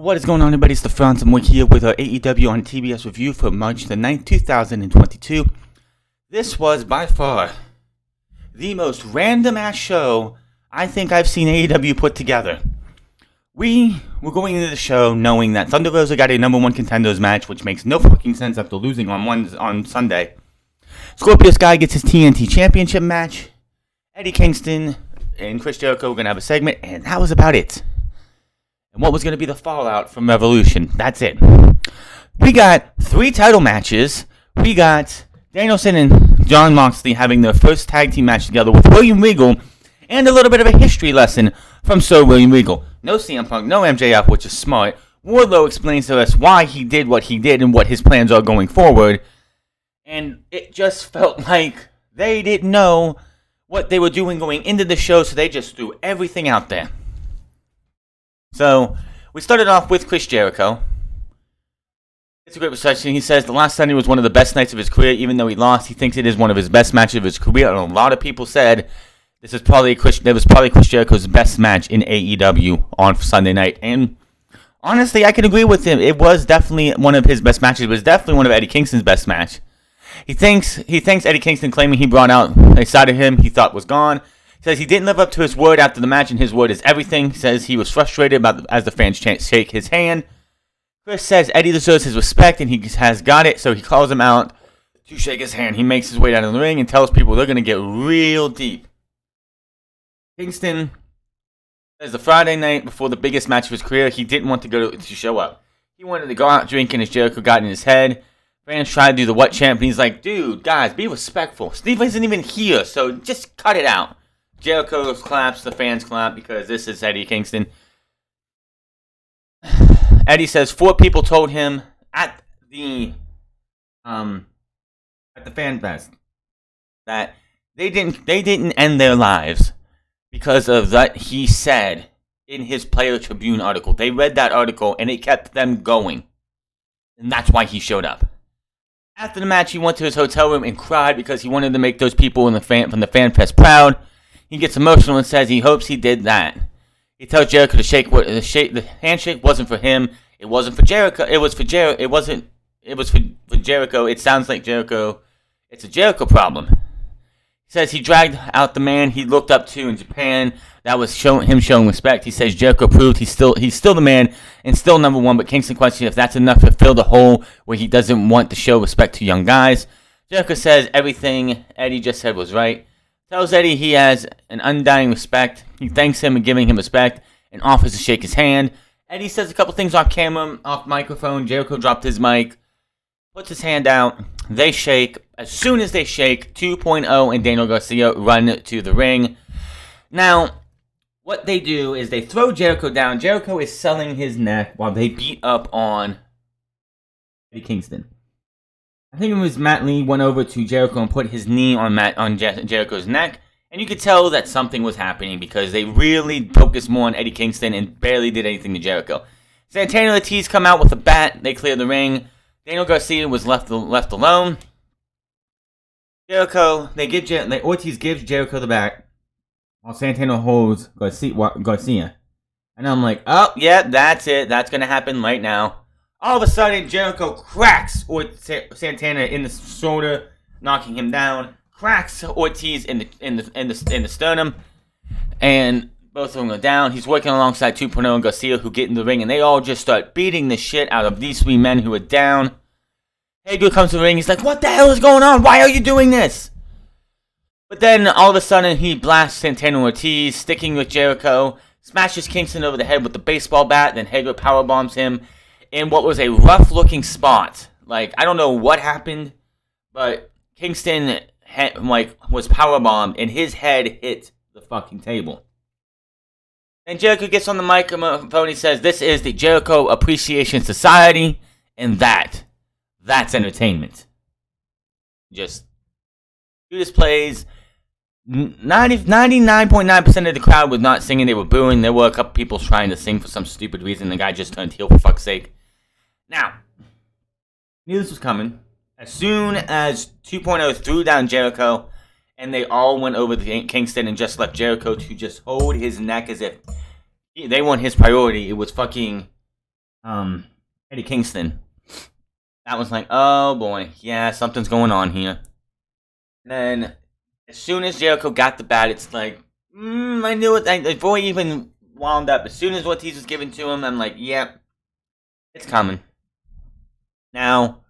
What is going on, everybody? It's the Franz, and we're here with our AEW on TBS review for March the 9th, 2022. This was by far the most random-ass show I think I've seen AEW put together. We were going into the show knowing that Thunder Rosa got a number one contenders match, which makes no fucking sense after losing on Sunday. Scorpio Sky gets his TNT Championship match. Eddie Kingston and Chris Jericho were going to have a segment, and that was about it. And what was going to be the fallout from Revolution. That's it. We got 3 title matches. We got Danielson and Jon Moxley having their first tag team match together with William Regal, and a little bit of a history lesson from Sir William Regal. No CM Punk, no MJF, which is smart. Wardlow explains to us why he did what he did and what his plans are going forward. And it just felt like they didn't know what they were doing going into the show, so they just threw everything out there. So, we started off with Chris Jericho. It's a great reception. He says the last Sunday was one of the best nights of his career. Even though he lost, he thinks it is one of his best matches of his career. And a lot of people said this is probably Chris Jericho's best match in AEW on Sunday night. And honestly, I can agree with him. It was definitely one of his best matches. It was definitely one of Eddie Kingston's best match. He thanks Eddie Kingston, claiming he brought out a side of him he thought was gone. Says he didn't live up to his word after the match, and his word is everything. Says he was frustrated as the fans shake his hand. Chris says Eddie deserves his respect, and he has got it, so he calls him out to shake his hand. He makes his way down to the ring and tells people they're going to get real deep. Kingston says the Friday night before the biggest match of his career, he didn't want to show up. He wanted to go out drinking as Jericho got in his head. Fans tried to do the what champ, and he's like, dude, guys, be respectful. Steve isn't even here, so just cut it out. Jericho claps, the fans clap because this is Eddie Kingston. Eddie says 4 people told him at the fan fest that they didn't end their lives because of what he said in his Player Tribune article. They read that article and it kept them going, and that's why he showed up. After the match, he went to his hotel room and cried because he wanted to make those people from the fan fest proud. He gets emotional and says he hopes he did that. He tells Jericho the handshake wasn't for him. It wasn't for Jericho. It was for Jericho. It was for Jericho. It sounds like Jericho. It's a Jericho problem. He says he dragged out the man he looked up to in Japan. That was him showing respect. He says Jericho proved he's still the man and still number one. But Kingston questions if that's enough to fill the hole where he doesn't want to show respect to young guys. Jericho says everything Eddie just said was right. Tells Eddie he has an undying respect. He thanks him and giving him respect and offers to shake his hand. Eddie says a couple things off camera, off microphone. Jericho dropped his mic, puts his hand out. They shake. As soon as they shake, 2.0 and Daniel Garcia run to the ring. Now, what they do is they throw Jericho down. Jericho is selling his neck while they beat up on Eddie Kingston. I think it was Matt Lee went over to Jericho and put his knee on Jericho's neck, and you could tell that something was happening because they really focused more on Eddie Kingston and barely did anything to Jericho. Santana and Ortiz come out with a bat. They clear the ring. Daniel Garcia was left alone. Ortiz gives Jericho the bat while Santana holds Garcia. And I'm like, oh, yeah, that's it. That's going to happen right now. All of a sudden, Jericho cracks Santana in the shoulder, knocking him down. Cracks Ortiz in the sternum, and both of them go down. He's working alongside 2.0 and Garcia, who get in the ring, and they all just start beating the shit out of these 3 men who are down. Hager comes to the ring. He's like, "What the hell is going on? Why are you doing this?" But then all of a sudden, he blasts Santana Ortiz, sticking with Jericho, smashes Kingston over the head with the baseball bat. Then Hager powerbombs him in what was a rough-looking spot. Like, I don't know what happened, but Kingston was powerbombed, and his head hit the fucking table. And Jericho gets on the microphone. He says, "This is the Jericho Appreciation Society, and that's entertainment." Just Judas plays. 99.9% of the crowd was not singing. They were booing. There were a couple people trying to sing for some stupid reason. The guy just turned heel, for fuck's sake. Now, knew this was coming. As soon as 2.0 threw down Jericho, and they all went over to Kingston and just left Jericho to just hold his neck as if they weren't his priority. It was fucking Eddie Kingston. That was like, oh boy, yeah, something's going on here. And then, as soon as Jericho got the bat, it's like, I knew it. Before he even wound up, as soon as Ortiz was given to him, I'm like, yep, it's coming. Now,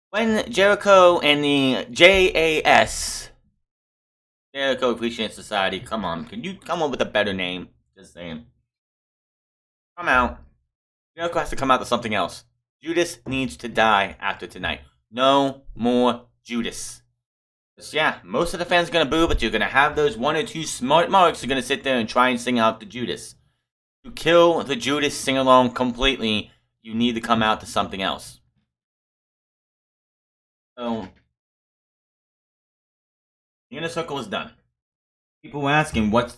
when Jericho and the JAS, Jericho Appreciation Society, come on, can you come up with a better name? Just saying. Come out. Jericho has to come out to something else. Judas needs to die after tonight. No more Judas. Yeah, most of the fans are going to boo, but you're going to have those one or two smart marks who are going to sit there and try and sing out the Judas. To kill the Judas sing-along completely, you need to come out to something else. So, the Inner Circle is done. People were asking, what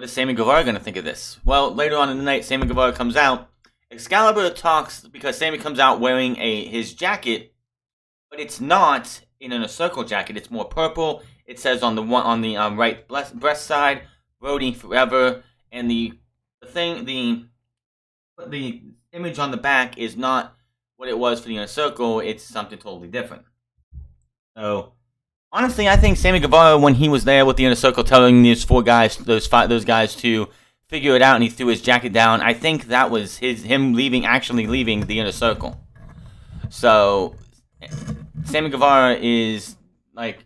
is Sami Guevara going to think of this? Well, later on in the night, Sami Guevara comes out. Excalibur talks because Sami comes out wearing his jacket, but it's not an Inner Circle jacket. It's more purple. It says on the right breast side, Brody forever, and the image on the back is not what it was for the Inner Circle. It's something totally different. So, honestly, I think Sami Guevara, when he was there with the Inner Circle, telling those guys to figure it out, and he threw his jacket down, I think that was him actually leaving the Inner Circle. So, Sami Guevara is, like,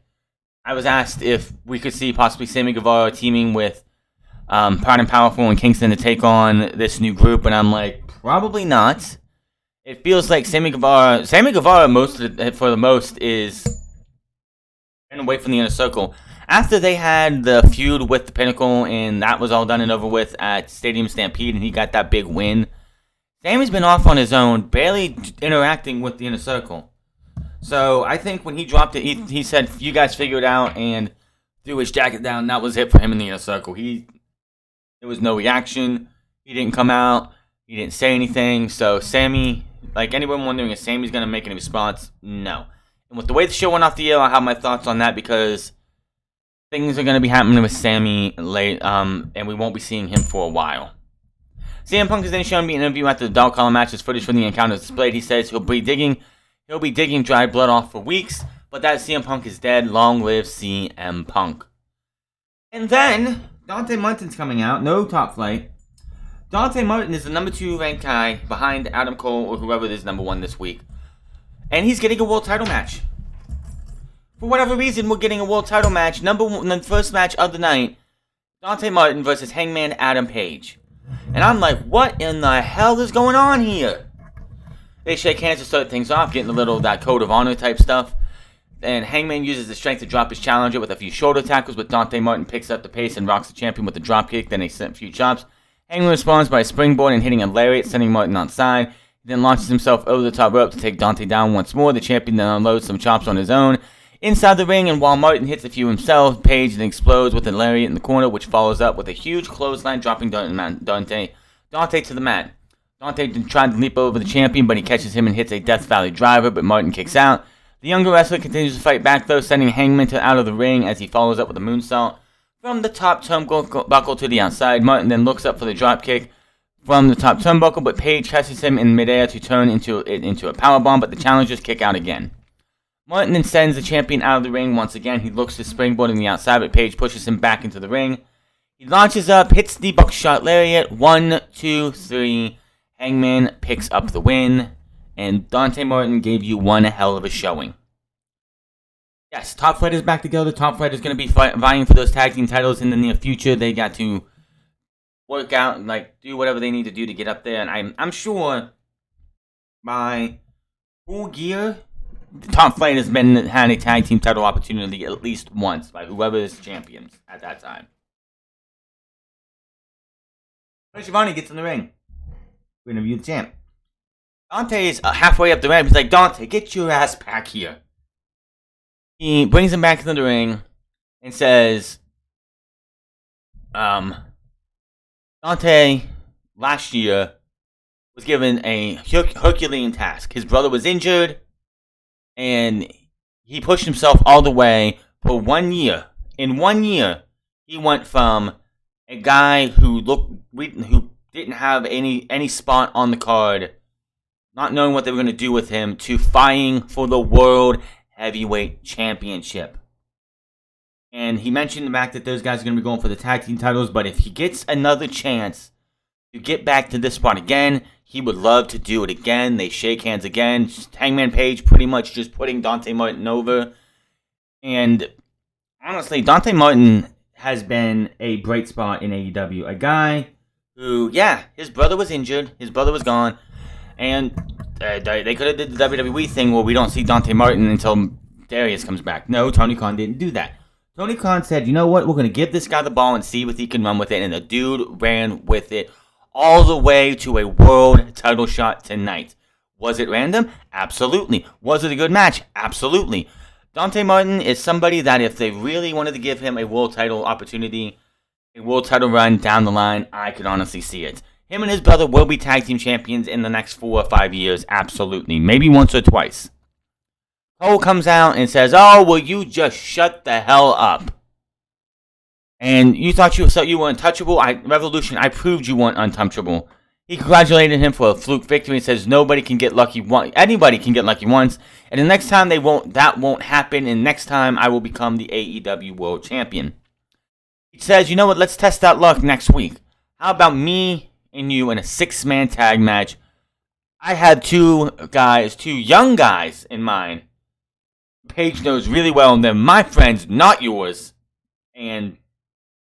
I was asked if we could see possibly Sami Guevara teaming with Proud and Powerful and Kingston to take on this new group, and I'm like, probably not. It feels like Sami Guevara for the most is getting away from the Inner Circle. After they had the feud with the Pinnacle, and that was all done and over with at Stadium Stampede, and he got that big win, Sami's been off on his own, barely interacting with the Inner Circle. So I think when he dropped it, he said, you guys figure it out, and threw his jacket down. That was it for him in the Inner Circle. There was no reaction. He didn't come out. He didn't say anything. So Sami, like anyone wondering if Sami's going to make any response, no. And with the way the show went off the air, I have my thoughts on that because things are going to be happening with Sami late, and we won't be seeing him for a while. CM Punk is then shown in an interview after the Dog Collar match as footage from the encounter is displayed. He says he'll be digging dry blood off for weeks, but that CM Punk is dead. Long live CM Punk. And then Dante Martin's coming out. No Top Flight. Dante Martin is the number 2 ranked guy behind Adam Cole or whoever is number 1 this week. And he's getting a world title match. For whatever reason, we're getting a world title match. The first match of the night. Dante Martin versus Hangman Adam Page. And I'm like, what in the hell is going on here? They shake hands to start things off, getting a little of that code of honor type stuff. And Hangman uses the strength to drop his challenger with a few shoulder tackles, but Dante Martin picks up the pace and rocks the champion with a dropkick. Then they send a few chops. Hangman responds by a springboard and hitting a lariat, sending Martin outside. He then launches himself over the top rope to take Dante down once more. The champion then unloads some chops on his own inside the ring, and while Martin hits a few himself, Page then explodes with a lariat in the corner, which follows up with a huge clothesline, dropping Dante to the mat. Dante tried to leap over the champion, but he catches him and hits a Death Valley driver, but Martin kicks out. The younger wrestler continues to fight back, though, sending Hangman out of the ring as he follows up with a moonsault from the top turnbuckle to the outside. Martin then looks up for the dropkick from the top turnbuckle, but Page catches him in midair to turn into a powerbomb, but the challengers kick out again. Martin then sends the champion out of the ring once again. He looks to springboard on the outside, but Page pushes him back into the ring. He launches up, hits the buckshot lariat. 1, 2, 3. Hangman picks up the win, and Dante Martin gave you one hell of a showing. Yes, Top Flight is back together. Top Flight is going to be vying for those tag team titles in the near future. They got to work out and do whatever they need to do to get up there, and I'm sure by Full Gear, Top Flight has had a tag team title opportunity at least once by whoever is champions at that time. Giovanni gets in the ring. We're going to view the champ. Dante is halfway up the ramp. He's like, Dante, get your ass back here. He brings him back into the ring and says, Dante, last year, was given a Herculean task. His brother was injured, and he pushed himself all the way for 1 year. In 1 year, he went from a guy who didn't have any spot on the card, not knowing what they were going to do with him, to fighting for the World Heavyweight Championship. And he mentioned the fact that those guys are going to be going for the tag team titles, but if he gets another chance to get back to this spot again, he would love to do it again. They shake hands again. Just Hangman Page pretty much just putting Dante Martin over. And honestly, Dante Martin has been a bright spot in AEW. A guy who, yeah, his brother was injured. His brother was gone. And they could have did the WWE thing where we don't see Dante Martin until Darius comes back. No, Tony Khan didn't do that. Tony Khan said, you know what, we're going to give this guy the ball and see what he can run with it. And the dude ran with it all the way to a world title shot tonight. Was it random? Absolutely. Was it a good match? Absolutely. Dante Martin is somebody that if they really wanted to give him a world title opportunity, a world title run down the line, I could honestly see it. Him and his brother will be tag team champions in the next 4 or 5 years. Absolutely. Maybe once or twice. Cole comes out and says, oh, will you just shut the hell up? And you thought you were untouchable? Revolution, I proved you weren't untouchable. He congratulated him for a fluke victory and says nobody can get lucky once. Anybody can get lucky once. And the next time that won't happen. And next time I will become the AEW World Champion. He says, you know what, let's test that luck next week. How about me and you in a 6-man tag match? I had two young guys in mind. Paige knows really well, and they're my friends, not yours. And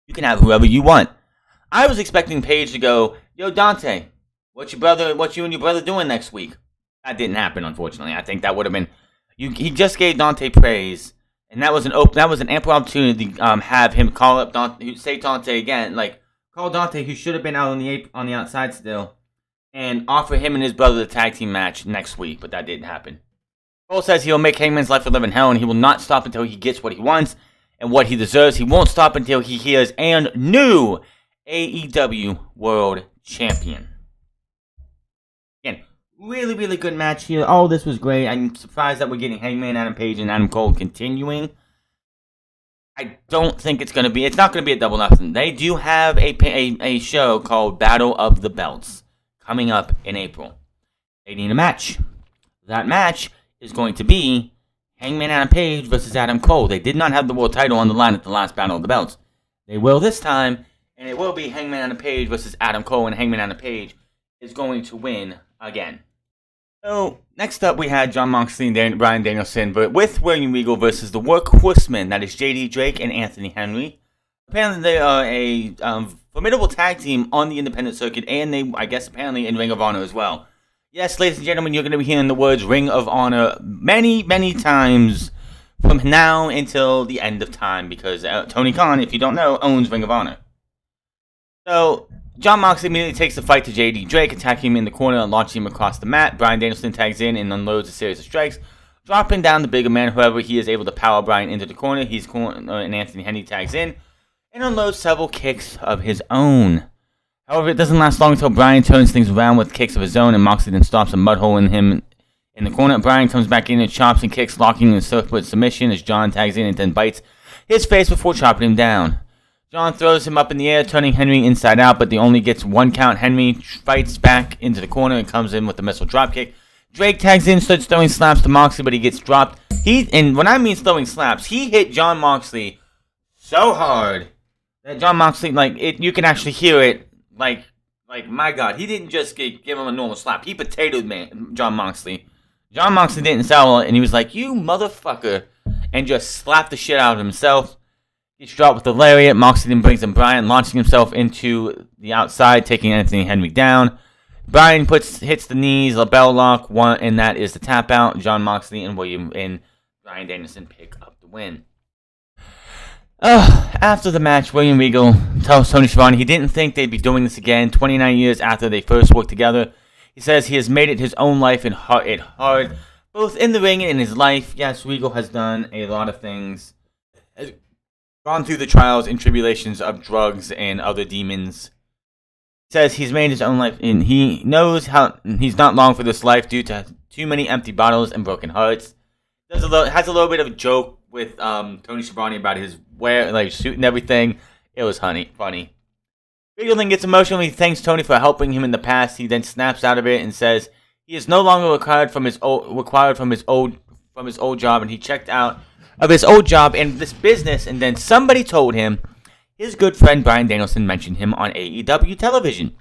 you can have whoever you want. I was expecting Paige to go, yo, Dante, what you and your brother doing next week? That didn't happen, unfortunately. I think that would have been. He just gave Dante praise, and that was an ample opportunity to have him call up Dante, say Dante again, like call Dante, who should have been out on the outside still, and offer him and his brother the tag team match next week. But that didn't happen. Cole says he'll make Hangman's life a living hell, and he will not stop until he gets what he wants and what he deserves. He won't stop until he hears and new AEW World Champion. Again, really, really good match here. Oh, this was great. I'm surprised that we're getting Hangman, Adam Page, and Adam Cole continuing. I don't think it's not going to be a double nothing. They do have a show called Battle of the Belts coming up in April. They need a match. That match is going to be Hangman Adam Page versus Adam Cole. They did not have the world title on the line at the last Battle of the Belts. They will this time, and it will be Hangman Adam Page versus Adam Cole, and Hangman Adam Page is going to win again. So, next up we had Jon Moxley and Bryan Danielson, but with William Regal versus the Workhorsemen, that is JD Drake and Anthony Henry. Apparently they are a formidable tag team on the independent circuit, and they, I guess, apparently in Ring of Honor as well. Yes, ladies and gentlemen, you're going to be hearing the words Ring of Honor many, many times from now until the end of time, because Tony Khan, if you don't know, owns Ring of Honor. So, Jon Moxley immediately takes the fight to JD Drake, attacking him in the corner and launching him across the mat. Bryan Danielson tags in and unloads a series of strikes, dropping down the bigger man. However, he is able to power Bryan into the corner. And Anthony Henry tags in and unloads several kicks of his own. However, it doesn't last long until Bryan turns things around with kicks of his own, and Moxley then stops a mud hole in him in the corner. Bryan comes back in and chops and kicks, locking in a surfboard submission as Jon tags in and then bites his face before chopping him down. Jon throws him up in the air, turning Henry inside out, but he only gets one count. Henry fights back into the corner and comes in with a missile dropkick. Drake tags in, starts throwing slaps to Moxley, but he gets dropped. And when I mean throwing slaps, he hit Jon Moxley so hard that Jon Moxley, you can actually hear it. Like, my God, he didn't just give him a normal slap. He potatoed Jon Moxley. Jon Moxley didn't sell it, and he was like, you motherfucker, and just slapped the shit out of himself. Gets dropped with the lariat. Moxley then brings in Bryan, launching himself into the outside, taking Anthony Henry down. Bryan hits the knees, a bell lock, and that is the tap out. Jon Moxley and Bryan Danielson pick up the win. After the match, William Regal tells Tony Schiavone he didn't think they'd be doing this again 29 years after they first worked together. He says he has made it his own life and hard, both in the ring and in his life. Yes, Regal has done a lot of things. Has gone through the trials and tribulations of drugs and other demons. He says he's made his own life, and he knows how he's not long for this life due to too many empty bottles and broken hearts. Has a little bit of a joke with Tony Schiavone about his suit and everything. It was funny. Regal then gets emotional. He thanks Tony for helping him in the past. He then snaps out of it and says he is no longer required from his old job, and he checked out of his old job in this business. And then somebody told him his good friend Bryan Danielson mentioned him on AEW television.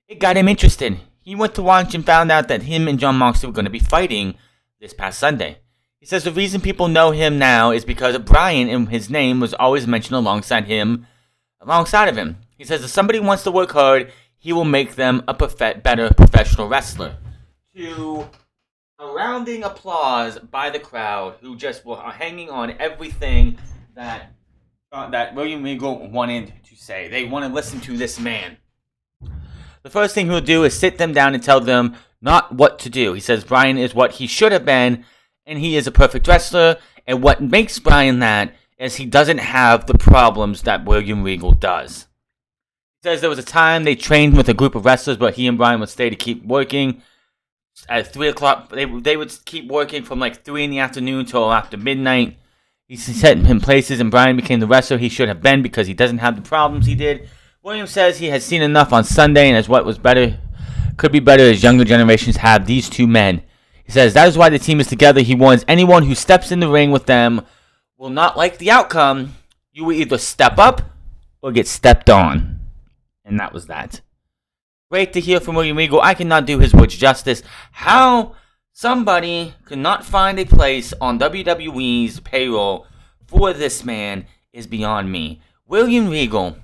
It got him interested. He went to watch and found out that him and Jon Moxley were going to be fighting this past Sunday. He says the reason people know him now is because Bryan and his name was always mentioned alongside of him. He says if somebody wants to work hard, he will make them a better professional wrestler. To a rounding applause by the crowd, who just were hanging on everything that William Regal wanted to say. They want to listen to this man. The first thing he'll do is sit them down and tell them not what to do. He says Bryan is what he should have been, and he is a perfect wrestler. And what makes Bryan that is he doesn't have the problems that William Regal does. He says there was a time they trained with a group of wrestlers, but he and Bryan would stay to keep working. At 3 o'clock, they would keep working from like 3 in the afternoon till after midnight. He set him places, and Bryan became the wrestler he should have been because he doesn't have the problems he did. William says he has seen enough on Sunday, and as what was better could be better as younger generations have these two men. He says that is why the team is together. He warns anyone who steps in the ring with them will not like the outcome. You will either step up or get stepped on. And that was that. Great to hear from William Regal. I cannot do his words justice. How somebody could not find a place on WWE's payroll for this man is beyond me. William Regal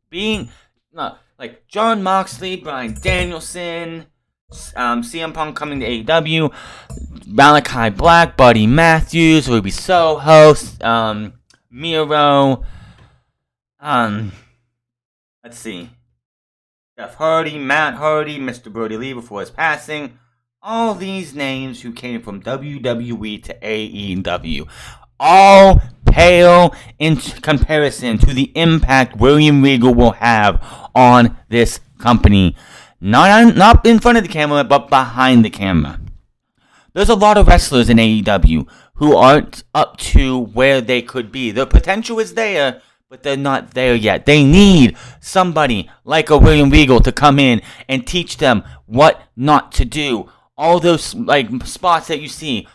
being like Jon Moxley, Bryan Danielson, CM Punk coming to AEW, Malachi Black, Buddy Matthews, Ruby Soho, Miro, let's see, Jeff Hardy, Matt Hardy, Mr. Brody Lee before his passing. All these names who came from WWE to AEW. All pale in comparison to the impact William Regal will have on this company. Not in front of the camera, but behind the camera. There's a lot of wrestlers in AEW who aren't up to where they could be. Their potential is there, but they're not there yet. They need somebody like a William Regal to come in and teach them what not to do. All those spots that you see,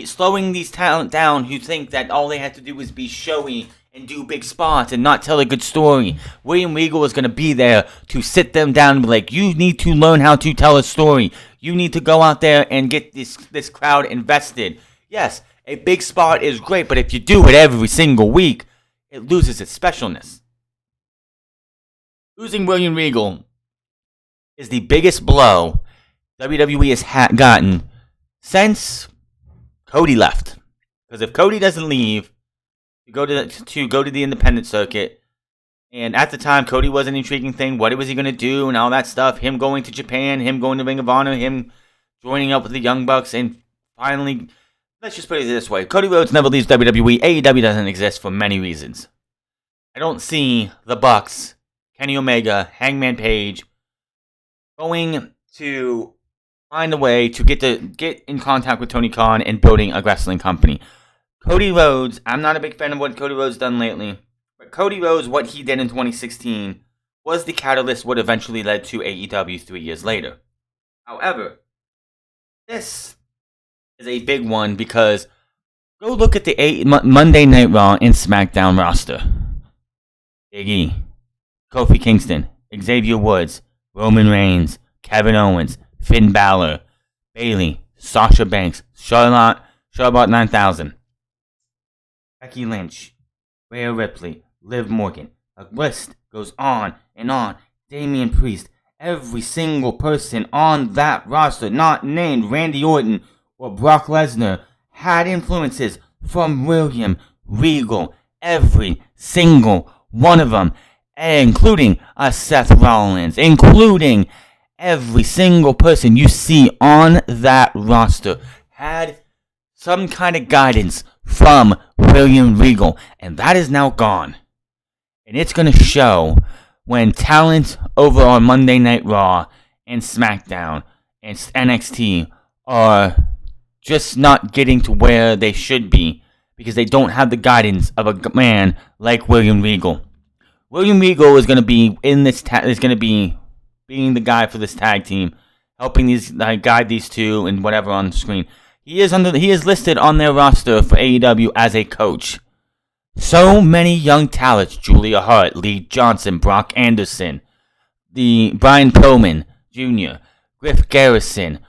slowing these talent down who think that all they have to do is be showy and do big spots and not tell a good story. William Regal is going to be there to sit them down and be like, you need to learn how to tell a story. You need to go out there and get this crowd invested. Yes, a big spot is great, but if you do it every single week, it loses its specialness. Losing William Regal is the biggest blow WWE has gotten since Cody left. Because if Cody doesn't leave to go to the independent circuit, and at the time Cody was an intriguing thing, what was he going to do and all that stuff, him going to Japan, him going to Ring of Honor, him joining up with the Young Bucks, and finally, let's just put it this way, Cody Rhodes never leaves WWE. AEW doesn't exist for many reasons. I don't see the Bucks, Kenny Omega, Hangman Page going to find a way to get in contact with Tony Khan and building a wrestling company. Cody Rhodes, I'm not a big fan of what Cody Rhodes done lately, but Cody Rhodes, what he did in 2016, was the catalyst what eventually led to AEW 3 years later. However, this is a big one because go look at the Monday Night Raw and SmackDown roster. Big E, Kofi Kingston, Xavier Woods, Roman Reigns, Kevin Owens, Finn Balor, Bayley, Sasha Banks, Charlotte 9000, Becky Lynch, Rhea Ripley, Liv Morgan. The list goes on and on. Damian Priest. Every single person on that roster, not named Randy Orton or Brock Lesnar, had influences from William Regal. Every single one of them, including Seth Rollins, including every single person you see on that roster, had some kind of guidance from William Regal, and that is now gone. And it's going to show when talent over on Monday Night Raw and SmackDown and NXT are just not getting to where they should be because they don't have the guidance of a man like William Regal. William Regal is going to be in this. Is going to be being the guy for this tag team, helping these guide these two and whatever on the screen. He is listed on their roster for AEW as a coach. So many young talents: Julia Hart, Lee Johnson, Brock Anderson, the Brian Pillman Jr., Griff Garrison,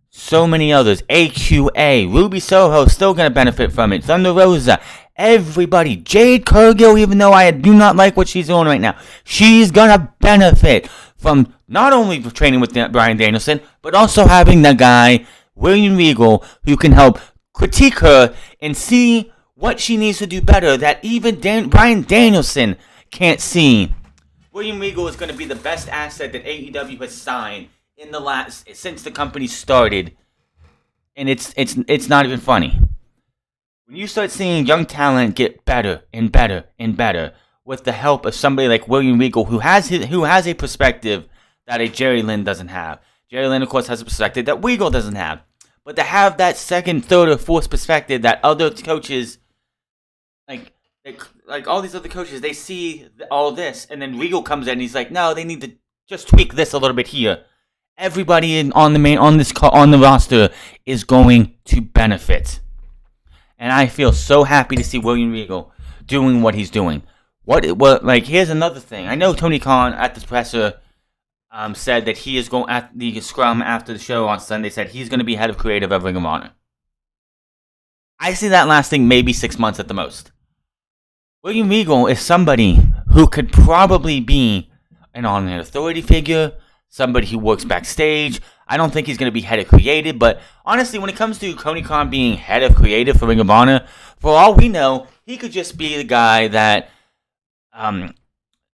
so many others. AQA, Ruby Soho still going to benefit from it. Thunder Rosa, everybody. Jade Cargill, even though I do not like what she's doing right now, she's going to benefit from not only training with Bryan Danielson, but also having the guy, William Regal, who can help critique her and see what she needs to do better that even Bryan Danielson can't see. William Regal is going to be the best asset that AEW has signed in the last since the company started, and it's not even funny. When you start seeing young talent get better and better and better with the help of somebody like William Regal, who has a perspective that a Jerry Lynn doesn't have. Jerry Lynn, of course, has a perspective that Regal doesn't have. But to have that second, third, or fourth perspective that other coaches, like all these other coaches, they see all this, and then Regal comes in and he's like, no, they need to just tweak this a little bit here. Everybody on the roster is going to benefit, and I feel so happy to see William Regal doing what he's doing. Here's another thing. I know Tony Khan at the presser said that he is going at the scrum after the show on Sunday. Said he's going to be head of creative of Ring of Honor. I see that lasting maybe 6 months at the most. William Regal is somebody who could probably be an on-air authority figure. Somebody who works backstage. I don't think he's going to be head of creative, but honestly, when it comes to Tony Khan being head of creative for Ring of Honor, for all we know, he could just be the guy that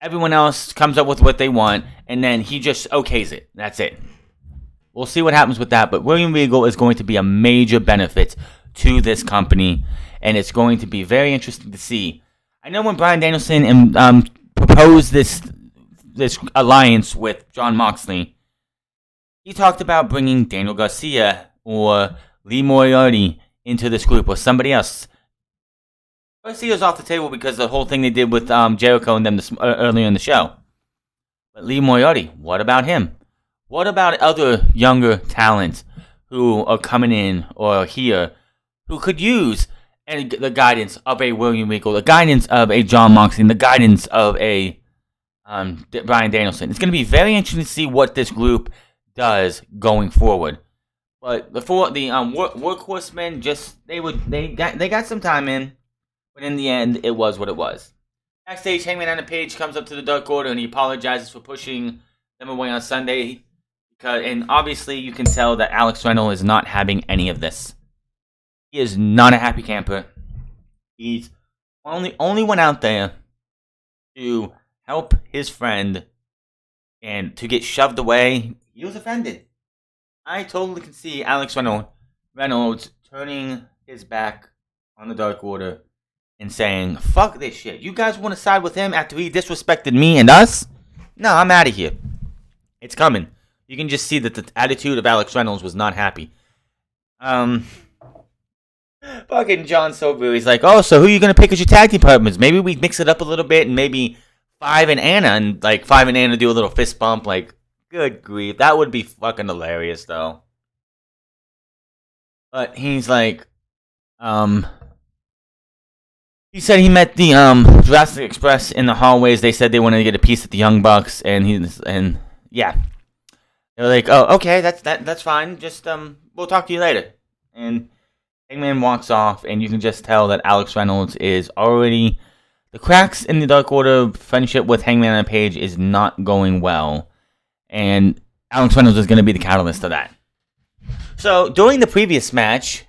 everyone else comes up with what they want, and then he just okays it. That's it. We'll see what happens with that, but William Regal is going to be a major benefit to this company, and it's going to be very interesting to see. I know when Bryan Danielson proposed this alliance with Jon Moxley, he talked about bringing Daniel Garcia or Lee Moriarty into this group or somebody else. Garcia's off the table because the whole thing they did with Jericho and them earlier in the show. But Lee Moriarty, what about him? What about other younger talents who are coming in or here who could use the guidance of a William Regal, the guidance of a Jon Moxley, the guidance of a Bryan Danielson? It's going to be very interesting to see what this group does going forward. But before the workhorsemen, they got some time in, but in the end, it was what it was. Backstage, Hangman on the Page comes up to the Dark Order and he apologizes for pushing them away on Sunday. And obviously, you can tell that Alex Reynolds is not having any of this. He is not a happy camper. He's only went out there to help his friend, and to get shoved away, he was offended. I totally can see Alex Reynolds turning his back on the Dark Order and saying, fuck this shit. You guys want to side with him after he disrespected me and us? No, I'm out of here. It's coming. You can just see that the attitude of Alex Reynolds was not happy. Fucking John Sober's like, oh, so who are you going to pick as your tag team partners? Maybe we mix it up a little bit and maybe Five and Anna do a little fist bump. Like, good grief. That would be fucking hilarious, though. But he's like, he said he met the Jurassic Express in the hallways. They said they wanted to get a piece of the Young Bucks, and yeah. They're like, oh, okay, that's fine. Just we'll talk to you later. And Hangman walks off, and you can just tell that Alex Reynolds is already... The cracks in the Dark Order friendship with Hangman and Page is not going well. And Alex Reynolds is going to be the catalyst of that. So, during the previous match,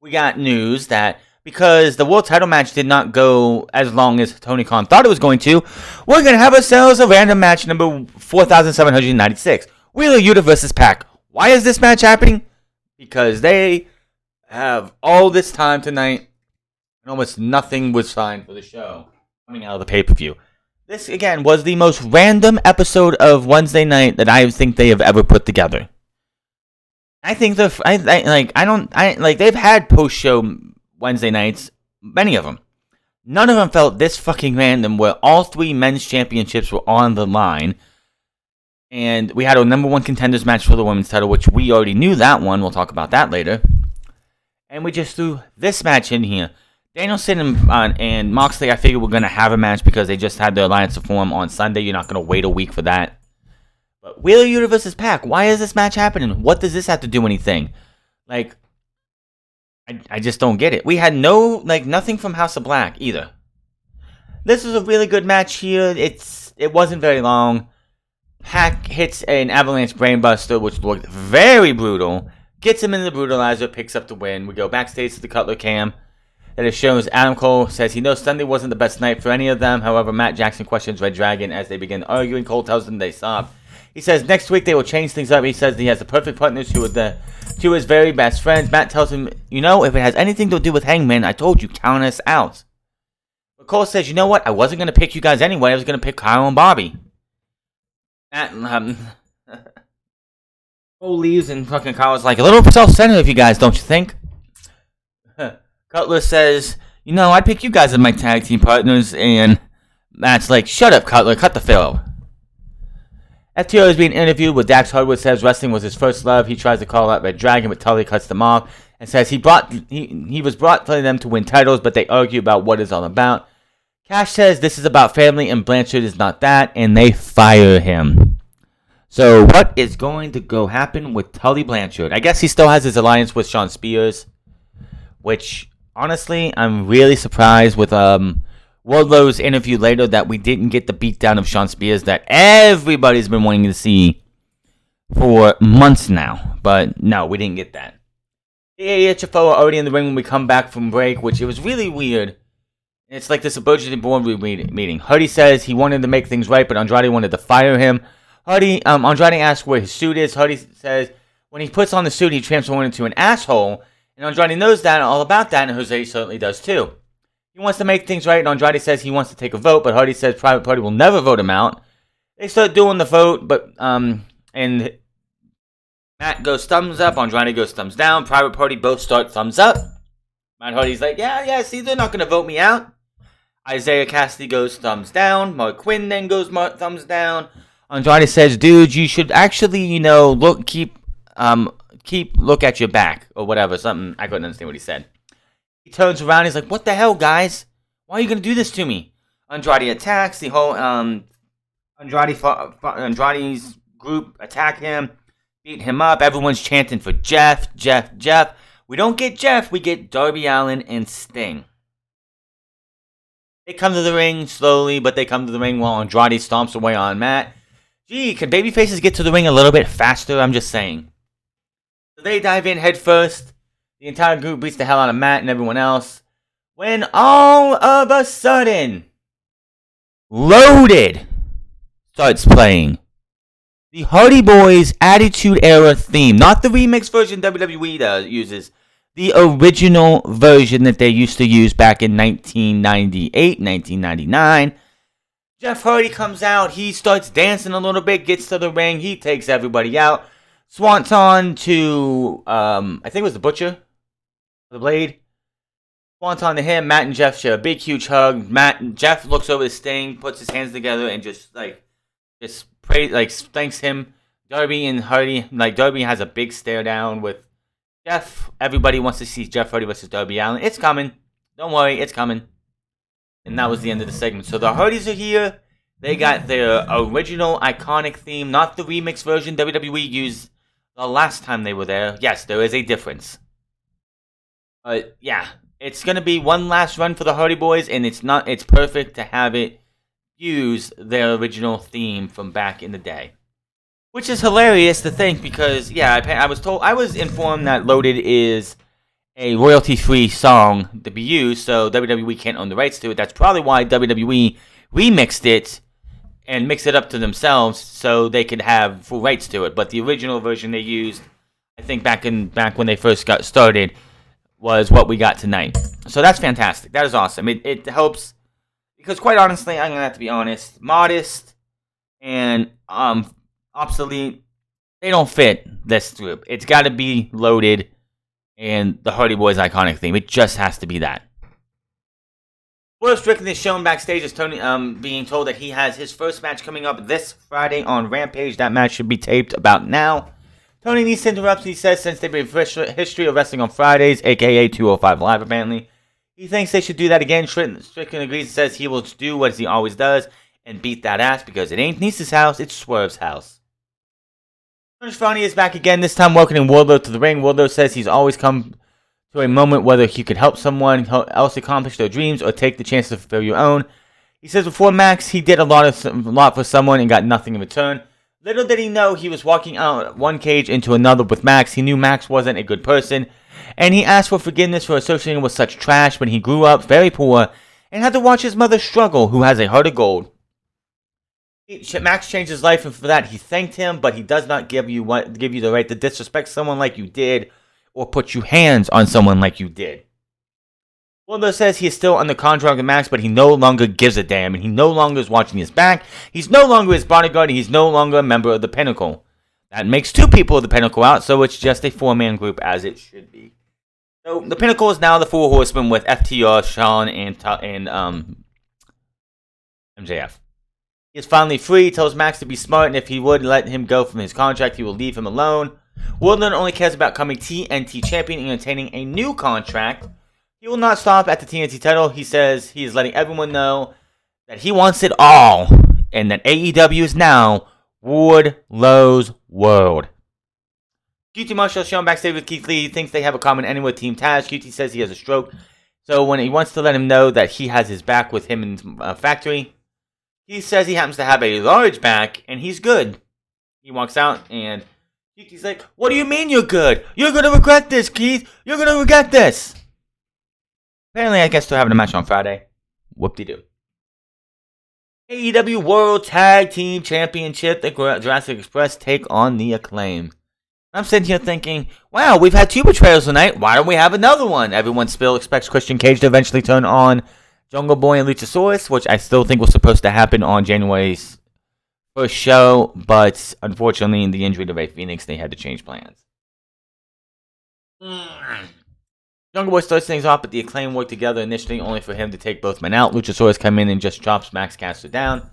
we got news that because the world title match did not go as long as Tony Khan thought it was going to, we're going to have ourselves a random match number 4,796. Wheeler Yuta versus Pac. Why is this match happening? Because they have all this time tonight, and almost nothing was signed for the show coming out of the pay-per-view. This, again, was the most random episode of Wednesday night that I think they have ever put together. I think they've had post-show Wednesday nights, many of them. None of them felt this fucking random, where all 3 men's championships were on the line. And we had a number 1 contenders match for the women's title, which we already knew that one. We'll talk about that later. And we just threw this match in here. Danielson and Moxley, I figured, were going to have a match because they just had their alliance to form on Sunday. You're not going to wait a week for that. But Wheeler Yuta versus Pac, why is this match happening? What does this have to do with anything? Like, I just don't get it. We had nothing from House of Black either. This was a really good match here. It wasn't very long. Pac hits an avalanche brainbuster, which looked very brutal. Gets him in the brutalizer, picks up the win. We go backstage to the Cutler cam. And it shows Adam Cole says he knows Sunday wasn't the best night for any of them. However, Matt Jackson questions Red Dragon as they begin arguing. Cole tells them they stop. He says next week they will change things up. He says he has the perfect partners who are two of his very best friends. Matt tells him, if it has anything to do with Hangman, I told you, count us out. But Cole says, you know what? I wasn't going to pick you guys anyway. I was going to pick Kyle and Bobby. Matt, Cole leaves and fucking Kyle's like, a little self-centered of you guys, don't you think? Cutler says, I'd pick you guys as my tag team partners, and Matt's like, shut up, Cutler, cut the film. FTR is being interviewed with Dax Harwood says wrestling was his first love. He tries to call out Red Dragon, but Tully cuts them off and says he was brought for them to win titles, but they argue about what it's all about. Cash says this is about family, and Blanchard is not that, and they fire him. So what is going to happen with Tully Blanchard? I guess he still has his alliance with Shawn Spears, which, honestly, I'm really surprised with Wardlow's interview later that we didn't get the beatdown of Shawn Spears that everybody's been wanting to see for months now. But no, we didn't get that. HFO are already in the ring when we come back from break, which it was really weird. It's like this emergency board meeting. Hardy says he wanted to make things right, but Andrade wanted to fire him. Andrade asks where his suit is. Hardy says when he puts on the suit, he transforms into an asshole. And Andrade knows that, all about that, and Jose certainly does too. He wants to make things right, and Andrade says he wants to take a vote, but Hardy says Private Party will never vote him out. They start doing the vote, and Matt goes thumbs up, Andrade goes thumbs down, Private Party both start thumbs up. Matt Hardy's like, yeah, see, they're not going to vote me out. Isaiah Cassidy goes thumbs down, Mark Quinn then goes thumbs down. Andrade says, dude, you should actually, keep look at your back, or whatever, something, I couldn't understand what he said. He turns around, he's like, what the hell, guys? Why are you going to do this to me? Andrade attacks, the whole, Andrade's group attack him, beat him up, everyone's chanting for Jeff. We don't get Jeff, we get Darby Allin and Sting. They come to the ring slowly, but they come to the ring while Andrade stomps away on Matt. Gee, can babyfaces get to the ring a little bit faster? I'm just saying. So they dive in head first. The entire group beats the hell out of Matt and everyone else. When all of a sudden, Loaded starts playing. The Hardy Boys Attitude Era theme. Not the remix version WWE uses. The original version that they used to use back in 1998, 1999. Jeff Hardy comes out. He starts dancing a little bit, gets to the ring. He takes everybody out. Swanton to, I think it was the Butcher. The Blade. Swanton to him. Matt and Jeff share a big, huge hug. Jeff looks over to Sting, puts his hands together, and just thanks him. Darby and Hardy, Darby has a big stare down with Jeff. Everybody wants to see Jeff Hardy versus Darby Allin. It's coming. Don't worry, it's coming. And that was the end of the segment. So the Hardys are here. They got their original iconic theme, not the remix version WWE used the last time they were there. Yes, there is a difference. But yeah, it's gonna be one last run for the Hardy Boys, and it's perfect to have it use their original theme from back in the day. Which is hilarious to think because, yeah, I was informed that Loaded is a royalty-free song to be used, so WWE can't own the rights to it. That's probably why WWE remixed it and mixed it up to themselves so they could have full rights to it. But the original version they used, I think back when they first got started, was what we got tonight. So that's fantastic. That is awesome. It helps because, quite honestly, I'm gonna have to be honest. Modest and Obsolete, they don't fit this group. It's got to be Loaded and the Hardy Boys iconic theme. It just has to be that. Will Strickland is shown backstage as Tony being told that he has his first match coming up this Friday on Rampage. That match should be taped about now. Tony needs to interrupt. He says since they've been history of wrestling on Fridays, aka 205 Live apparently, he thinks they should do that again. Strickland agrees and says he will do what he always does and beat that ass because it ain't Nisa's house, it's Swerve's house. Tony Schiavone is back again, this time welcoming Wardlow to the ring. Wardlow says he's always come to a moment whether he could help someone else accomplish their dreams or take the chance to fulfill your own. He says before Max, he did a lot for someone and got nothing in return. Little did he know he was walking out one cage into another with Max. He knew Max wasn't a good person, and he asked for forgiveness for associating with such trash when he grew up very poor and had to watch his mother struggle, who has a heart of gold. Max changed his life, and for that he thanked him, but he does not give you the right to disrespect someone like you did or put your hands on someone like you did. Wardlow says he is still under contract with Max, but he no longer gives a damn, and he no longer is watching his back. He's no longer his bodyguard, and he's no longer a member of the Pinnacle. That makes 2 people of the Pinnacle out, so it's just a 4-man group as it should be. So the Pinnacle is now the 4 Horsemen with FTR, Shawn, and MJF. He is finally free. He tells Max to be smart, and if he would let him go from his contract, he will leave him alone. Wardlow only cares about becoming TNT champion and obtaining a new contract. He will not stop at the TNT title. He says he is letting everyone know that he wants it all, and that AEW is now Wardlow's world. QT Marshall is shown backstage with Keith Lee. He thinks they have a common enemy with Team Taz. QT says he has a stroke, so when he wants to let him know that he has his back with him in Factory, he says he happens to have a large back, and he's good. He walks out, and QT's like, "What do you mean you're good? You're going to regret this, Keith. You're going to regret this." Apparently, I guess they're having a match on Friday. Whoop-de-doo. AEW World Tag Team Championship. The Jurassic Express take on the Acclaim. I'm sitting here thinking, wow, we've had 2 betrayals tonight. Why don't we have another one? Everyone still expects Christian Cage to eventually turn on Jungle Boy and Luchasaurus, which I still think was supposed to happen on January's first show, but unfortunately, in the injury to Rey Fenix, they had to change plans. Jungle Boy starts things off, but the Acclaim work together initially, only for him to take both men out. Luchasaurus come in and just drops Max Caster down.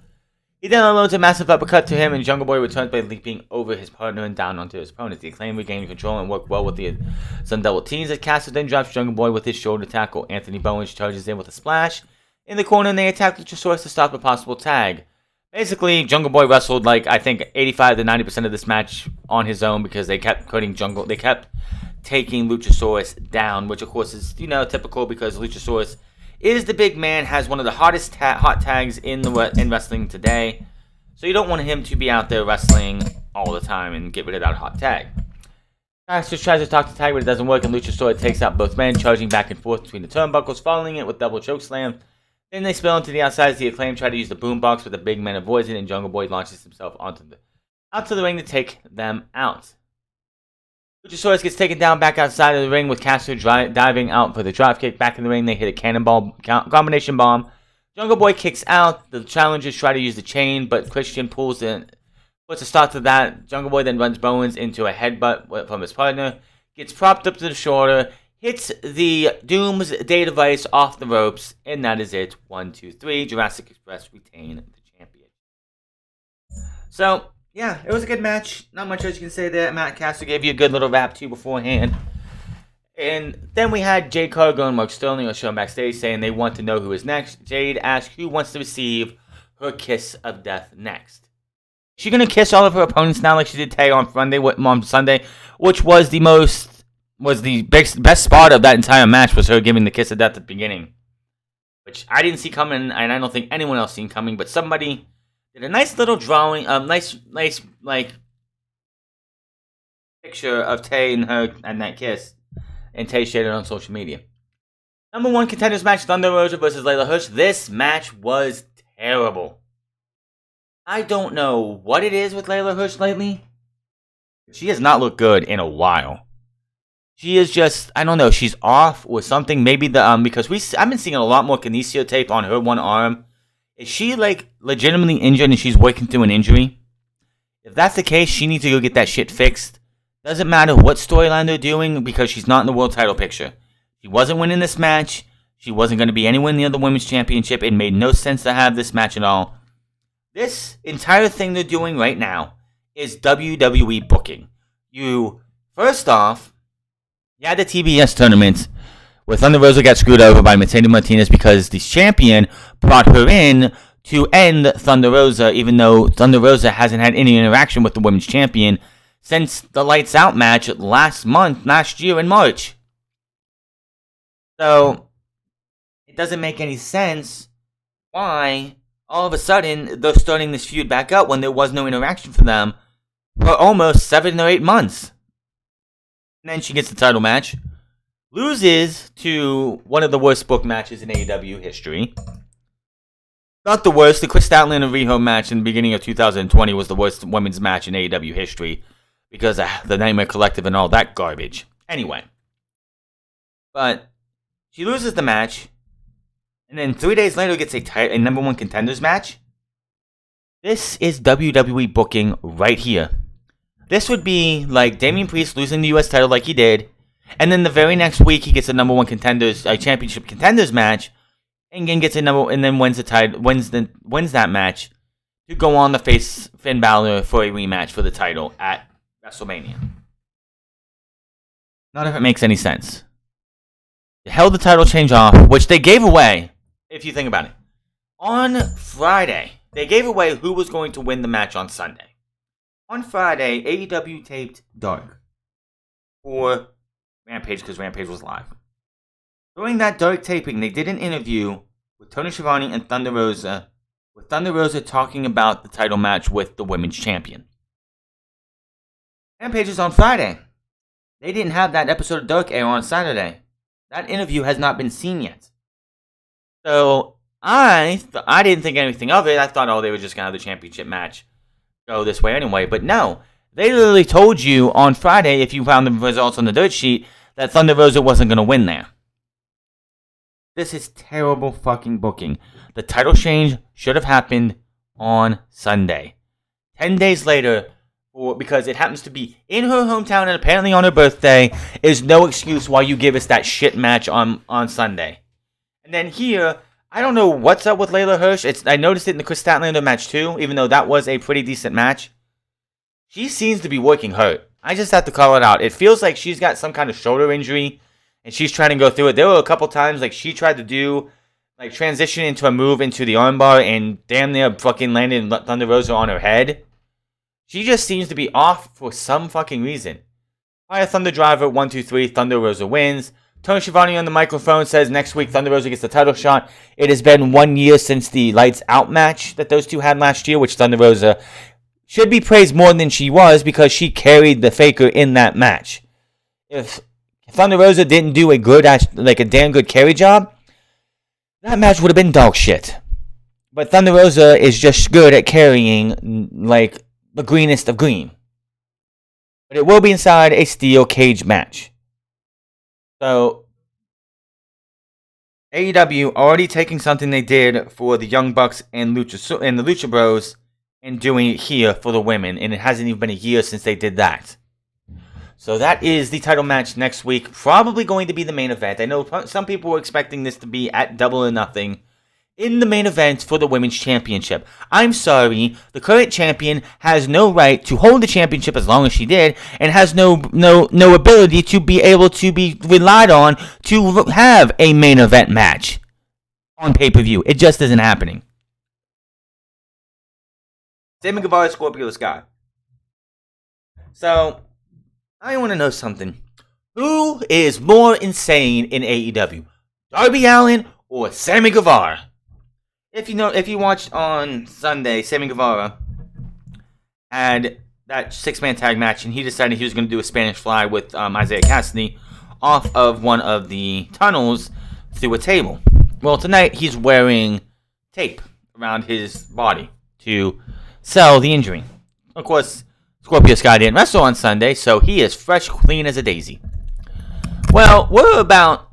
He then unloads a massive uppercut to him, and Jungle Boy returns by leaping over his partner and down onto his opponent. The Acclaim regain control and work well with the Sun Devil teams, as Caster then drops Jungle Boy with his shoulder tackle. Anthony Bowens charges in with a splash in the corner, and they attack Luchasaurus to stop a possible tag. Basically, Jungle Boy wrestled like, I think, 85 to 90% of this match on his own because they kept taking Luchasaurus down, which of course is, typical because Luchasaurus is the big man, has one of the hottest hot tags in wrestling today. So you don't want him to be out there wrestling all the time and get rid of that hot tag. Caster tries to talk to tag, but it doesn't work, and Luchasaurus takes out both men, charging back and forth between the turnbuckles, following it with double chokeslam. Then they spill into the outside as the Acclaim try to use the boombox, but the big man avoids it, and Jungle Boy launches himself out to the ring to take them out. Luchasaurus gets taken down back outside of the ring with Caster diving out for the dropkick. Back in the ring, they hit a cannonball combination bomb. Jungle Boy kicks out. The challengers try to use the chain, but Christian puts a stop to that. Jungle Boy then runs Bowens into a headbutt from his partner, gets propped up to the shoulder, hits the Doomsday device off the ropes, and that is it. 1, 2, 3. Jurassic Express retain the champion. So, yeah, it was a good match. Not much else you can say there. Matt Caster gave you a good little rap too beforehand. And then we had Jade Cargill and Mark Sterling on show backstage saying they want to know who is next. Jade asks who wants to receive her kiss of death next. Is she going to kiss all of her opponents now like she did Tay on Sunday, which was the best spot of that entire match, was her giving the kiss of death at the beginning. Which I didn't see coming, and I don't think anyone else seen coming, but somebody did a nice little drawing, nice picture of Tay and her and that kiss, and Tay shared it on social media. Number 1 contenders match, Thunder Rosa versus Leila Hirsch. This match was terrible. I don't know what it is with Leila Hirsch lately. She has not looked good in a while. She is just, I don't know, she's off or something. Maybe because I've been seeing a lot more kinesio tape on her one arm. Is she legitimately injured and she's working through an injury? If that's the case, she needs to go get that shit fixed. Doesn't matter what storyline they're doing because she's not in the world title picture. She wasn't winning this match. She wasn't going to be anywhere near the Women's Championship. It made no sense to have this match at all. This entire thing they're doing right now is WWE booking. First off, you had the TBS tournament where Thunder Rosa got screwed over by Mercedes Martinez because the champion brought her in to end Thunder Rosa, even though Thunder Rosa hasn't had any interaction with the women's champion since the Lights Out match last year in March. So, it doesn't make any sense why all of a sudden they're starting this feud back up when there was no interaction for them for almost 7 or 8 months. And then she gets the title match, loses to one of the worst booked matches in AEW history. Not the worst. The Chris Statlander and Riho match in the beginning of 2020 was the worst women's match in AEW history because of the Nightmare Collective and all that garbage. Anyway. But she loses the match, and then 3 days later gets a number one contenders match. This is WWE booking right here. This would be like Damian Priest losing the U.S. title like he did, and then the very next week he gets a number one contenders, a championship contenders match, and then gets and then wins that match to go on to face Finn Balor for a rematch for the title at WrestleMania. None of it makes any sense. They held the title change off, which they gave away, if you think about it. On Friday, they gave away who was going to win the match on Sunday. On Friday, AEW taped Dark for Rampage because Rampage was live. During that Dark taping, they did an interview with Tony Schiavone and Thunder Rosa, with Thunder Rosa talking about the title match with the women's champion. Rampage is on Friday. They didn't have that episode of Dark air on Saturday. That interview has not been seen yet. So, I didn't think anything of it. I thought, they were just going to have the championship match go this way anyway. But no, they literally told you on Friday, if you found the results on the dirt sheet, that Thunder Rosa wasn't going to win there. This is terrible fucking booking. The title change should have happened on Sunday. 10 days later, because it happens to be in her hometown and apparently on her birthday, is no excuse why you give us that shit match on Sunday. And then here, I don't know what's up with Leila Hirsch. I noticed it in the Chris Statlander match too, even though that was a pretty decent match. She seems to be working hurt. I just have to call it out. It feels like she's got some kind of shoulder injury, and she's trying to go through it. There were a couple times she tried to do transition into a move into the armbar and damn near fucking landed Thunder Rosa on her head. She just seems to be off for some fucking reason. Fire Thunder Driver 1, 2, 3. Thunder Rosa wins. Tony Schiavone on the microphone says next week Thunder Rosa gets the title shot. It has been 1 year since the Lights Out match that those two had last year, which Thunder Rosa should be praised more than she was because she carried the Faker in that match. If Thunder Rosa didn't do a damn good carry job, that match would have been dog shit. But Thunder Rosa is just good at carrying the greenest of green. But it will be inside a steel cage match. So, AEW already taking something they did for the Young Bucks and the Lucha Bros and doing it here for the women. And it hasn't even been a year since they did that. So that is the title match next week. Probably going to be the main event. I know some people were expecting this to be at Double or Nothing in the main event for the Women's Championship. I'm sorry, the current champion has no right to hold the championship as long as she did, and has no ability to be able to be relied on to have a main event match on pay-per-view. It just isn't happening. Sami Guevara, Scorpio Sky. So, I want to know something. Who is more insane in AEW? Darby Allin or Sami Guevara? If you watched on Sunday, Sami Guevara had that 6-man tag match, and he decided he was going to do a Spanish fly with Isaiah Cassidy off of one of the tunnels through a table. Well, tonight he's wearing tape around his body to sell the injury. Of course, Scorpio Sky didn't wrestle on Sunday, so he is fresh, clean as a daisy. Well, we're about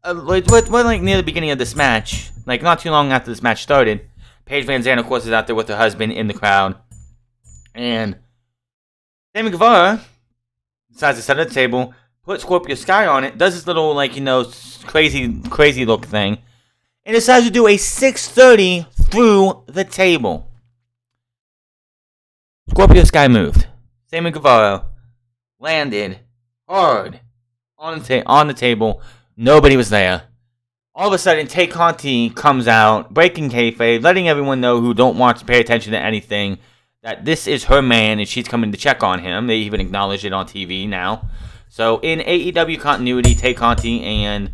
we're near the beginning of this match. Not too long after this match started. Paige Van Zandt, of course, is out there with her husband in the crowd. And Sami Guevara decides to set at the table, put Scorpio Sky on it, does this little, crazy look thing, and decides to do a 630 through the table. Scorpio Sky moved. Sami Guevara landed hard on the table. Nobody was there. All of a sudden, Tay Conti comes out, breaking kayfabe, letting everyone know who don't want to pay attention to anything that this is her man and she's coming to check on him. They even acknowledged it on TV now. So, in AEW continuity, Tay Conti and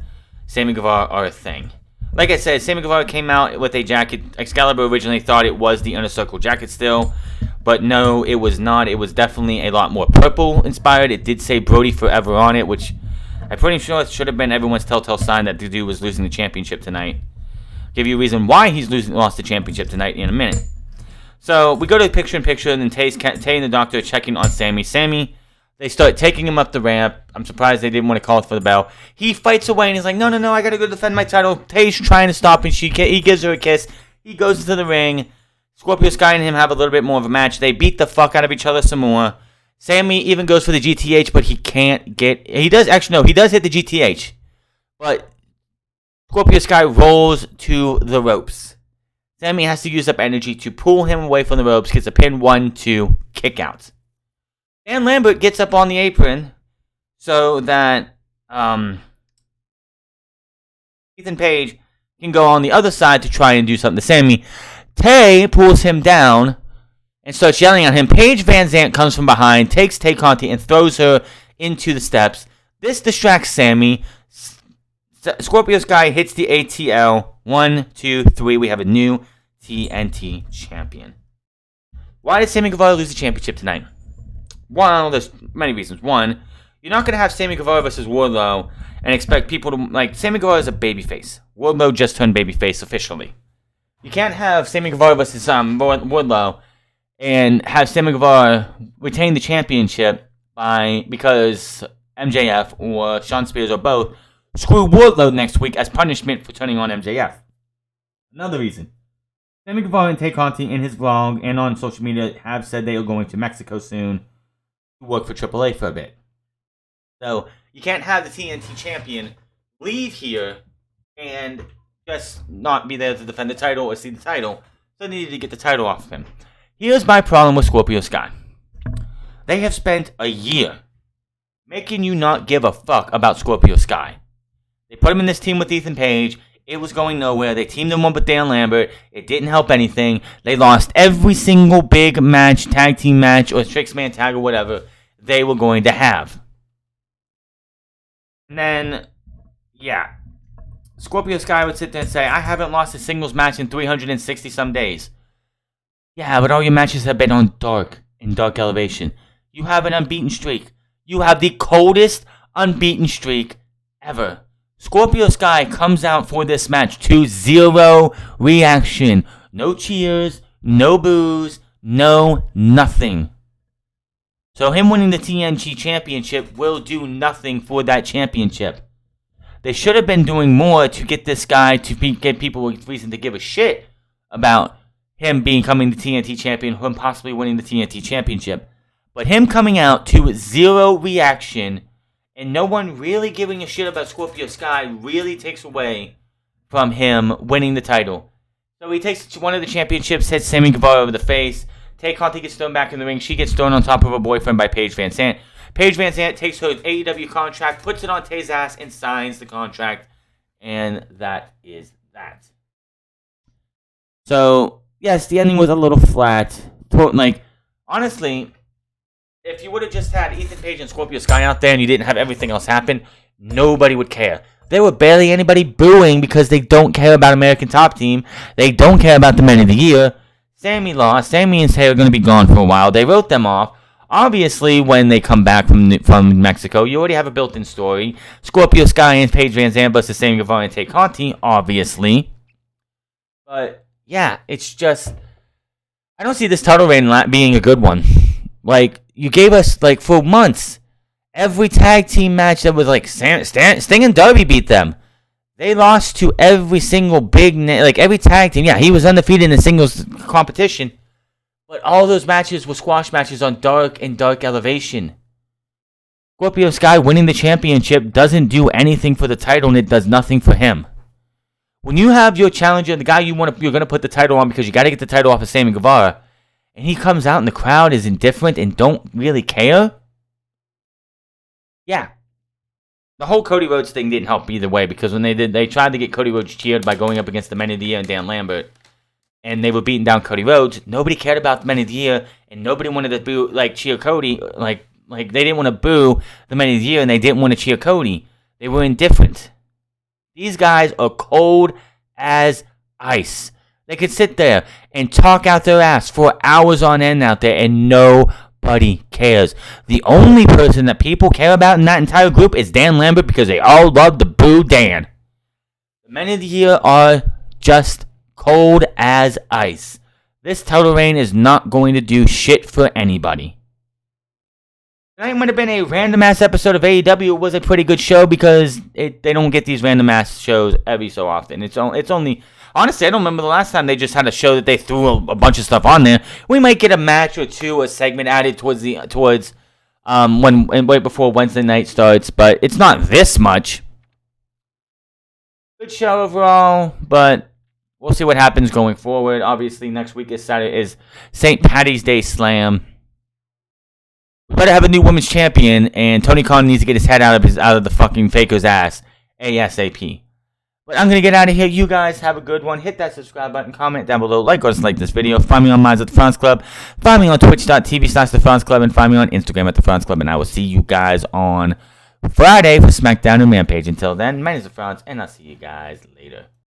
Sami Guevara are a thing. Like I said, Sami Guevara came out with a jacket. Excalibur originally thought it was the Inner Circle jacket still. But no, it was not. It was definitely a lot more purple inspired. It did say Brody Forever on it, which I'm pretty sure it should have been everyone's telltale sign that the dude was losing the championship tonight. Give you a reason why he's lost the championship tonight in a minute. So we go to the picture-in-picture, and then Tay and the Doctor are checking on Sami. Sami, they start taking him up the ramp. I'm surprised they didn't want to call for the bell. He fights away, and he's like, no, I got to go defend my title. Tay's trying to stop him. He gives her a kiss. He goes into the ring. Scorpio Sky and him have a little bit more of a match. They beat the fuck out of each other some more. Sami even goes for the GTH, but he can't get... He does hit the GTH. But Scorpio Sky rolls to the ropes. Sami has to use up energy to pull him away from the ropes, gets a pin 1-2 kick out. Dan Lambert gets up on the apron so that Ethan Page can go on the other side to try and do something to Sami. Tay pulls him down and starts yelling at him. Paige Van Zant comes from behind, takes Tay Conti, and throws her into the steps. This distracts Sami. Scorpio Sky hits the ATL. 1, 2, 3. We have a new TNT champion. Why did Sami Guevara lose the championship tonight? Well, there's many reasons. One, you're not going to have Sami Guevara versus Wardlow and expect people to... Sami Guevara is a babyface. Wardlow just turned babyface officially. You can't have Sami Guevara versus Wardlow and have Sami Guevara retain the championship because MJF or Sean Spears or both screw Wardlow next week as punishment for turning on MJF. Another reason. Sami Guevara and Tay Conti in his vlog and on social media have said they are going to Mexico soon to work for AAA for a bit. So, you can't have the TNT champion leave here and just not be there to defend the title or see the title. So they needed to get the title off of him. Here's my problem with Scorpio Sky. They have spent a year making you not give a fuck about Scorpio Sky. They put him in this team with Ethan Page. It was going nowhere. They teamed him up with Dan Lambert. It didn't help anything. They lost every single big match, tag team match, or six-man tag or whatever they were going to have. And then, yeah. Scorpio Sky would sit there and say, I haven't lost a singles match in 360 some days. Yeah, but all your matches have been on Dark Elevation. You have an unbeaten streak. You have the coldest unbeaten streak ever. Scorpio Sky comes out for this match to 0 reaction. No cheers, no boos, no nothing. So him winning the TNT championship will do nothing for that championship. They should have been doing more to get this guy to get people a reason to give a shit about him becoming the TNT champion, him possibly winning the TNT championship. But him coming out to 0 reaction and no one really giving a shit about Scorpio Sky really takes away from him winning the title. So he takes one of the championships, hits Sami Guevara over the face. Tay Conti gets thrown back in the ring. She gets thrown on top of her boyfriend by Paige Van Zant. Paige Van Zant takes her AEW contract, puts it on Tay's ass, and signs the contract. And that is that. So, yes, the ending was a little flat. Honestly, if you would have just had Ethan Page and Scorpio Sky out there and you didn't have everything else happen, nobody would care. There were barely anybody booing because they don't care about American Top Team. They don't care about the Men of the Year. Sami lost. Sami and Tay are going to be gone for a while. They wrote them off. Obviously, when they come back from Mexico, you already have a built-in story. Scorpio Sky and Paige Van Zant versus Sami Guevara and Tay Conti, obviously. But, yeah, it's just... I don't see this title reign being a good one. You gave us, for months, every tag team match that was, Sting and Darby beat them. They lost to every single big, every tag team. Yeah, he was undefeated in the singles competition. But all those matches were squash matches on Dark and Dark Elevation. Scorpio Sky winning the championship doesn't do anything for the title, and it does nothing for him. When you have your challenger, the guy you're going to put the title on because you got to get the title off of Sami Guevara, and he comes out and the crowd is indifferent and don't really care, yeah. The whole Cody Rhodes thing didn't help either way, because when they tried to get Cody Rhodes cheered by going up against the Men of the Year and Dan Lambert, and they were beating down Cody Rhodes, nobody cared about the Men of the Year, and nobody wanted to boo, cheer Cody, like they didn't want to boo the Men of the Year, and they didn't want to cheer Cody. They were indifferent. These guys are cold as ice. They could sit there and talk out their ass for hours on end out there, and nobody cares. The only person that people care about in that entire group is Dan Lambert, because they all love to boo Dan. The Men of the Year are just cold as ice. This title reign is not going to do shit for anybody. Tonight might have been a random-ass episode of AEW. It was a pretty good show because they don't get these random-ass shows every so often. It's only... Honestly, I don't remember the last time they just had a show that they threw a bunch of stuff on there. We might get a match or two, a segment added towards right before Wednesday night starts, but it's not this much. Good show overall, but we'll see what happens going forward. Obviously, next week is St. Paddy's Day Slam. We better have a new women's champion, and Tony Khan needs to get his head out of the fucking faker's ass ASAP. But I'm going to get out of here. You guys have a good one. Hit that subscribe button. Comment down below. Like or dislike this video. Find me on Minds at the France Club. Find me on twitch.tv/The France Club. And find me on Instagram at The France Club. And I will see you guys on Friday for SmackDown and Rampage. Until then, my name is The France, and I'll see you guys later.